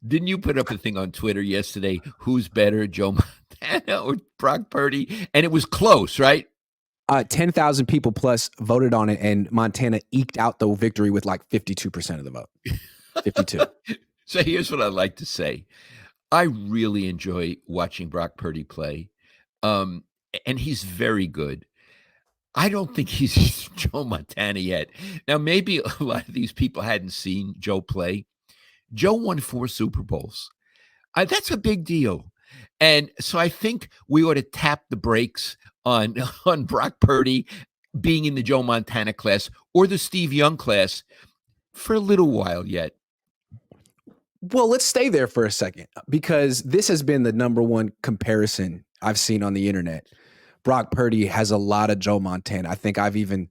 Didn't you put up a thing on Twitter yesterday? Who's better, Joe Montana or Brock Purdy? And it was close, right? 10,000 people plus voted on it, and Montana eked out the victory with like 52% of the vote. 52. So here's what I'd like to say. I really enjoy watching Brock Purdy play, and he's very good. I don't think he's Joe Montana yet. Now, maybe a lot of these people hadn't seen Joe play. Joe won 4 Super Bowls. That's a big deal. And so I think we ought to tap the brakes on Brock Purdy being in the Joe Montana class or the Steve Young class for a little while yet. Well, let's stay there for a second, because this has been the number one comparison I've seen on the internet. Brock Purdy has a lot of Joe Montana. I think I've even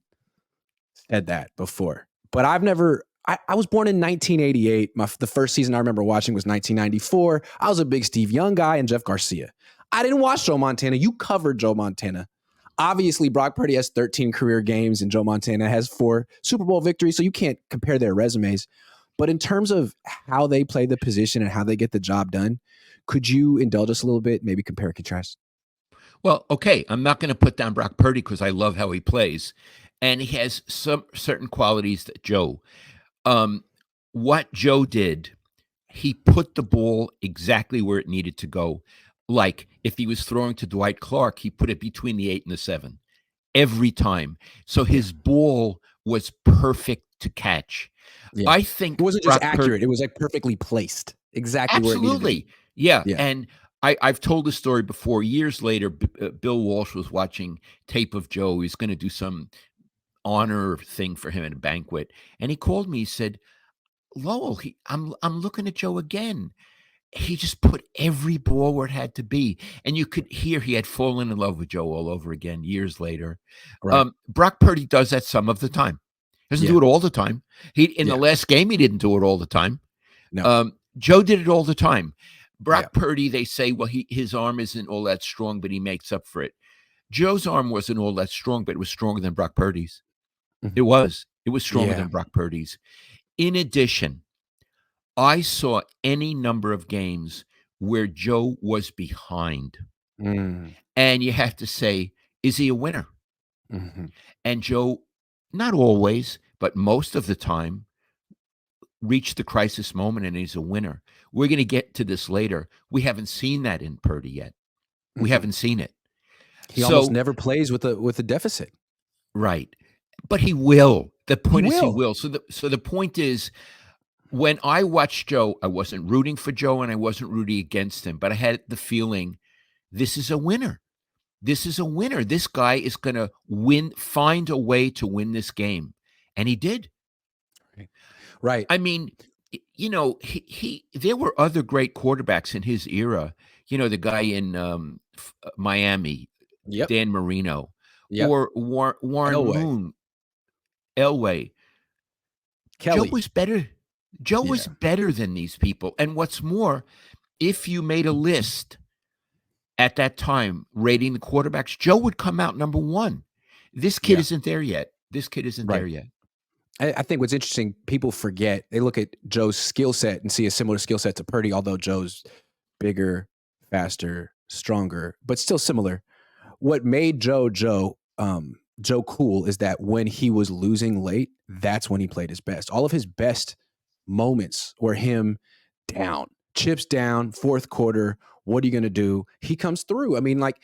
said that before. But I've never – I was born in 1988. The first season I remember watching was 1994. I was a big Steve Young guy and Jeff Garcia. I didn't watch Joe Montana. You covered Joe Montana. Obviously, Brock Purdy has 13 career games and Joe Montana has 4 Super Bowl victories, so you can't compare their resumes. But in terms of how they play the position and how they get the job done, could you indulge us a little bit, maybe compare and contrast? Well, okay, I'm not going to put down Brock Purdy because I love how he plays, and he has some certain qualities that Joe. What Joe did, he put the ball exactly where it needed to go. Like if he was throwing to Dwight Clark, he put it between the 8 and the 7 every time. So his ball was perfect to catch. Yeah. I think it wasn't just accurate; it was like perfectly placed, exactly where it needed to be. Yeah. And I've told the story before. Years later, Bill Walsh was watching tape of Joe. He's going to do some honor thing for him at a banquet, and he called me. He said, "Lowell, I'm looking at Joe again. He just put every ball where it had to be, and you could hear he had fallen in love with Joe all over again years later." Right. Brock Purdy does that some of the time. Doesn't do it all the time. In the last game, he didn't do it all the time. No. Joe did it all the time. Brock Purdy, they say, well, his arm isn't all that strong, but he makes up for it. Joe's arm wasn't all that strong, but it was stronger than Brock Purdy's. Mm-hmm. It was stronger than Brock Purdy's. In addition, I saw any number of games where Joe was behind. And you have to say, is he a winner? Mm-hmm. And Joe, not always, but most of the time, reached the crisis moment and he's a winner. We're going to get to this later. We haven't seen that in Purdy yet. We haven't seen it. He almost never plays with a deficit. Right. But he will. The point is he will. So the point is, when I watched Joe, I wasn't rooting for Joe and I wasn't rooting against him, but I had the feeling this is a winner. This is a winner. This guy is going to find a way to win this game. And he did. Right. I mean, there were other great quarterbacks in his era. The guy in Miami, Dan Marino, or Warren Moon, Elway. Kelly. Joe was better. Joe was better than these people. And what's more, if you made a list at that time rating the quarterbacks, Joe would come out number 1. This kid isn't there yet. There yet. I think what's interesting, people forget, they look at Joe's skill set and see a similar skill set to Purdy, although Joe's bigger, faster, stronger, but still similar. What made Joe cool is that when he was losing late, that's when he played his best. All of his best moments were him down, chips down, fourth quarter. What are you going to do? He comes through. I mean, like,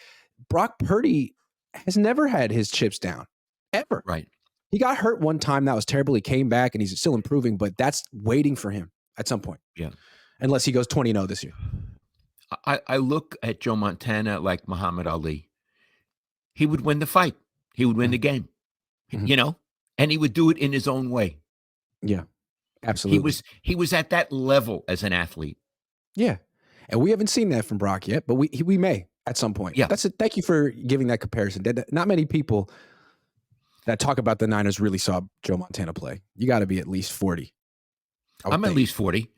Brock Purdy has never had his chips down, ever. Right. He got hurt one time. That was terrible. He came back and he's still improving, but that's waiting for him at some point. Yeah. Unless he goes 20-0 this year. I look at Joe Montana like Muhammad Ali. He would win the fight. He would win the game, and he would do it in his own way. Yeah, absolutely. He was at that level as an athlete. Yeah. And we haven't seen that from Brock yet, but we may at some point. Yeah. That's it. Thank you for giving that comparison. Not many people that talk about the Niners really saw Joe Montana play. You got to be at least 40. I'm at least 40.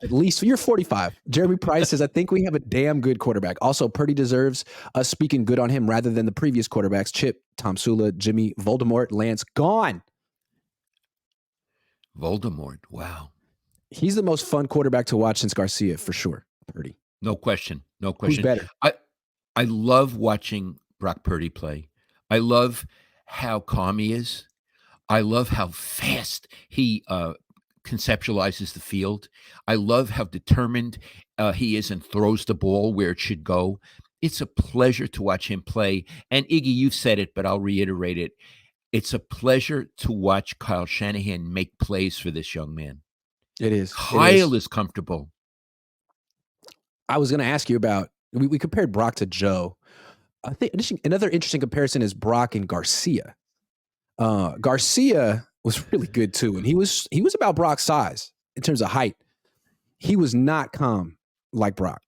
At least you're 45. Jeremy Price says, I think we have a damn good quarterback. Also, Purdy deserves us speaking good on him rather than the previous quarterbacks. Chip, Tom Sula, Jimmy, Voldemort, Lance, gone. Voldemort. Wow. He's the most fun quarterback to watch since Garcia, for sure. Purdy. No question. No Who's question. better? I I love watching Brock Purdy play. I love how calm he is. I love how fast he conceptualizes the field. I love how determined he is and throws the ball where it should go. It's a pleasure to watch him play. And Iggy, you've said it, but I'll reiterate it. It's a pleasure to watch Kyle Shanahan make plays for this young man. It is. It Kyle is. is comfortable. I was going to ask you about. We compared Brock to Joe. I think another interesting comparison is Brock and Garcia. Garcia was really good too, and he was about Brock's size in terms of height. He was not calm like Brock.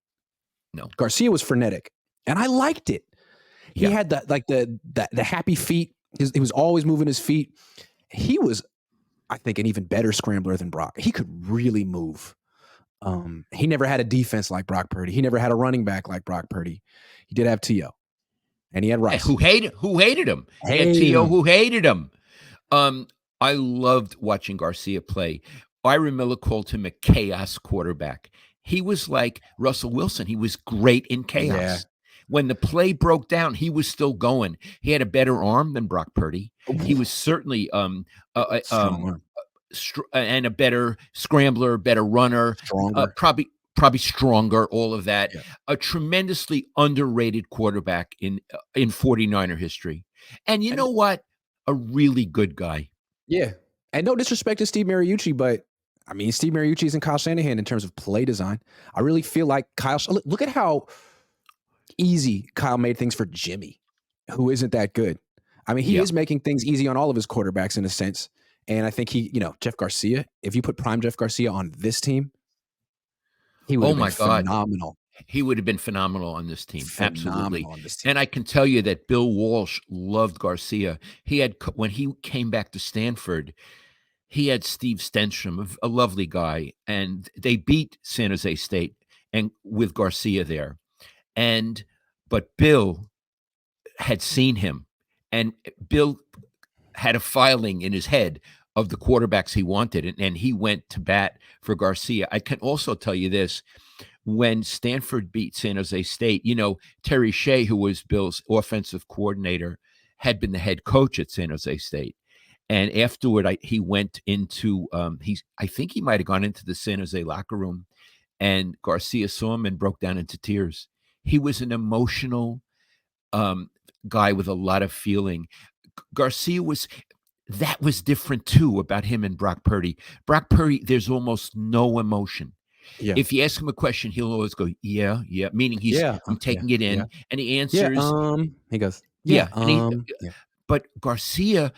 No. Garcia was frenetic, and I liked it. He had the happy feet. He was always moving his feet. He was, I think, an even better scrambler than Brock. He could really move. He never had a defense like Brock Purdy. He never had a running back like Brock Purdy. He did have T.O. and he had Rice. Who hated him. He had T.O. who hated him. I loved watching Garcia play. Ira Miller called him a chaos quarterback. He was like Russell Wilson. He was great in chaos. Yeah. When the play broke down, he was still going. He had a better arm than Brock Purdy. He was certainly and a better scrambler, better runner, stronger. Probably stronger, all of that. Yeah. A tremendously underrated quarterback in 49er history. And you know what? A really good guy. Yeah. And no disrespect to Steve Mariucci, but I mean, Steve Mariucci isn't Kyle Shanahan in terms of play design. I really feel like look at how easy Kyle made things for Jimmy, who isn't that good. I mean, he is making things easy on all of his quarterbacks in a sense. And I think Jeff Garcia, if you put prime Jeff Garcia on this team, he would have been phenomenal. He would have been phenomenal on this team. Absolutely. On this team. And I can tell you that Bill Walsh loved Garcia. When he came back to Stanford, he had Steve Stenstrom, a lovely guy, and they beat San Jose State and with Garcia there. But Bill had seen him, and Bill had a filing in his head of the quarterbacks he wanted, and he went to bat for Garcia. I can also tell you this. When Stanford beat San Jose State, Terry Shea, who was Bill's offensive coordinator, had been the head coach at San Jose State. And afterward, he went into, I think he might have gone into the San Jose locker room, and Garcia saw him and broke down into tears. He was an emotional guy with a lot of feeling. Garcia was different too about him and Brock Purdy. Brock Purdy, there's almost no emotion. Yeah. If you ask him a question, he'll always go, yeah, meaning I'm taking it in. And he answers. He goes, But Garcia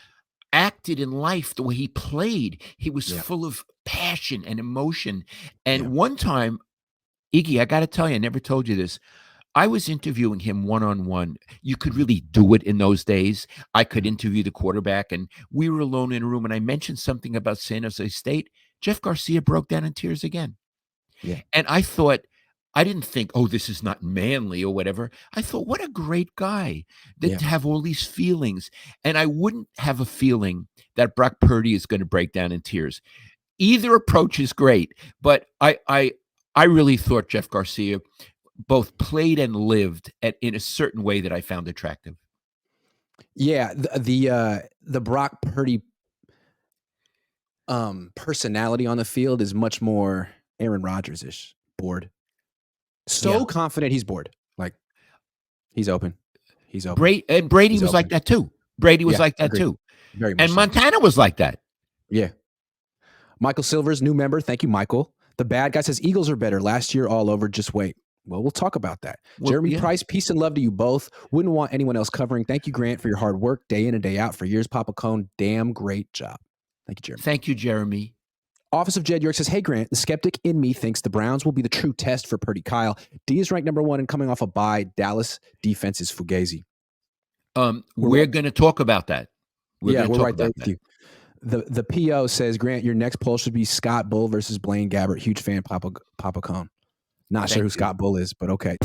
acted in life the way he played. He was full of passion and emotion. And one time, Iggy, I got to tell you, I never told you this. I was interviewing him one-on-one. You could really do it in those days. I could interview the quarterback, and we were alone in a room, and I mentioned something about San Jose State. Jeff Garcia broke down in tears again. Yeah. And I didn't think, oh, this is not manly or whatever. I thought, what a great guy to have all these feelings. And I wouldn't have a feeling that Brock Purdy is going to break down in tears. Either approach is great, but I really thought Jeff Garcia both played and lived in a certain way that I found attractive. Yeah, the Brock Purdy personality on the field is much more Aaron Rodgers-ish, bored. Confident he's bored. Like, he's open. Brady was like that too. Brady was like that too. Very much. And Montana was like that. Yeah. Michael Silvers, new member. Thank you, Michael. The bad guy says Eagles are better. Last year, all over. Just wait. Well, we'll talk about that. Jeremy Price, peace and love to you both. Wouldn't want anyone else covering. Thank you, Grant, for your hard work day in and day out for years. Papa Cohn, damn great job. Thank you, Jeremy. Thank you, Jeremy. Office of Jed York says, hey, Grant, the skeptic in me thinks the Browns will be the true test for Purdy Kyle. D is ranked number 1 and coming off a bye. Dallas defense is fugazi. We're going to talk about that. We're right there with you. The PO says, Grant, your next poll should be Scott Bull versus Blaine Gabbert. Huge fan, Papa Cohn. Not sure who Scott Bull is, but okay.